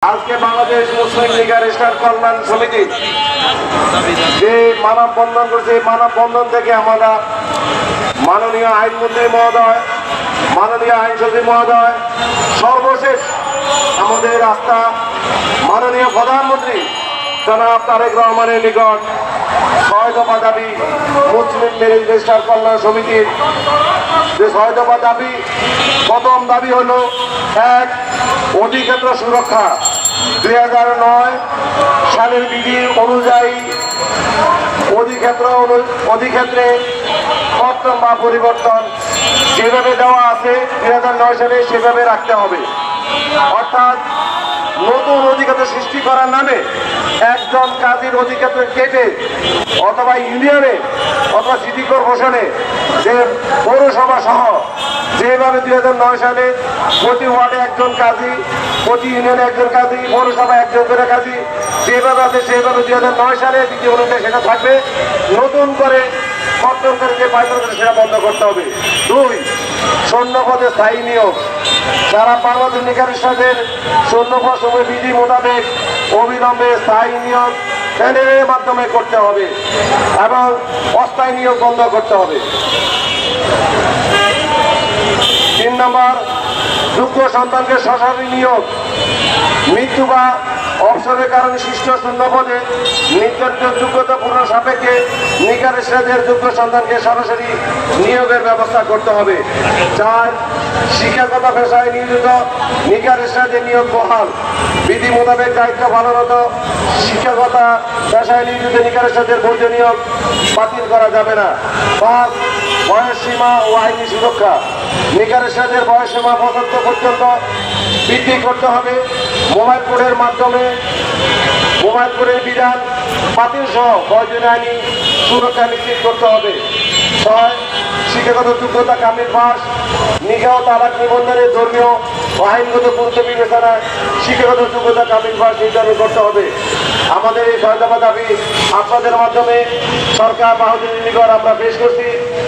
আজকে বাংলাদেশ মুসলিম লীগের স্টার কল্যাণ সমিতি যে মানববন্ধন করছে, এই মানববন্ধন থেকে আমরা মাননীয় আইনমন্ত্রী মহোদয়, মাননীয় আইন সচিব মহোদয়, সর্বশেষ আমাদের আস্থা মাননীয় প্রধানমন্ত্রী জনাব তারেক রহমানের নিকট ৬ দফা দাবি মুসলিম লীগ স্টার কল্যাণ সমিতির যে ৬ দফা দাবি। প্রথম দাবি হলো, এক, অধিক্ষেত্র সুরক্ষা। ২০০৯ সালের বিধি অনুযায়ী অধিক্ষেত্রে কর্তন বা পরিবর্তন যেভাবে দেওয়া আছে ২০০৯ সালে সেভাবে রাখতে হবে। অর্থাৎ নতুন অধিক্ষেত্র সৃষ্টি করার নামে একজন কাজীর অধিক্ষেত্র কেটে অথবা ইউনিয়নে অথবা সিটি কর্পোরেশনে যে পৌরসভা সহ যেভাবে ২০০৯ সালে প্রতি ওয়ার্ডে একজন কাজী, প্রতি ইউনিয়নে একজন কাজী, পৌরসভায় একজন করে কাজী যেভাবে আছে সেভাবে ২০০৯ সালে বিধি অনুযায়ী সেটা থাকবে। নতুন করে কর্তন করে যে পাইকার করে সেটা বন্ধ করতে হবে। ২, শূন্যপদে স্থায়ী নিয়োগ। সারা বাংলাদেশ নিকারের শূন্যপদ সময় বিধি মোতাবেক অবিলম্বে স্থায়ী নিয়োগ প্যানেলের মাধ্যমে করতে হবে এবং অস্থায়ী নিয়োগ বন্ধ করতে হবে। ৩ নম্বর, যোগ্য সন্তানকে সরাসরি নিয়োগ। মৃত্যু বা অবসরের কারণে সৃষ্ট শূন্যপদে নির্ধারিত যোগ্যতা পূর্ণ সাপেক্ষে নিকারের যোগ্য সন্তানকে সরাসরি নিয়োগের ব্যবস্থা করতে হবে। ৪, শিক্ষাগত পেশায় নিয়োজিত নিকারের নিয়োগ বহাল। বিধি মোতাবেক দায়িত্ব পালনরত শিক্ষাগত পেশায় নিয়োজিত নিকারের বৈধ নিয়োগ বাতিল করা যাবে না। ৫, বয়সসীমা ও আইনি সুরক্ষা। নিকারের বয়সসীমা ৭৫ পর্যন্ত বৃদ্ধি করতে হবে। মোবাইল কোডের মাধ্যমে মোবাইল কোডের বিধান বাতিল সহ প্রয়োজনীয় আইনি সুরক্ষা নিশ্চিত করতে হবে। ৬, শিক্ষাগত যোগ্যতা কামিল পাস। নিকাহ তালাক নিবন্ধনের ধর্মীয় ও আইনগত গুরুত্ব বিবেচনায় শিক্ষাগত যোগ্যতা কামিল পাস নির্ধারণ করতে হবে। আমাদের এই ৬ দফা দাবি আপনাদের মাধ্যমে সরকার বাহাদুর নিকট আমরা পেশ করছি।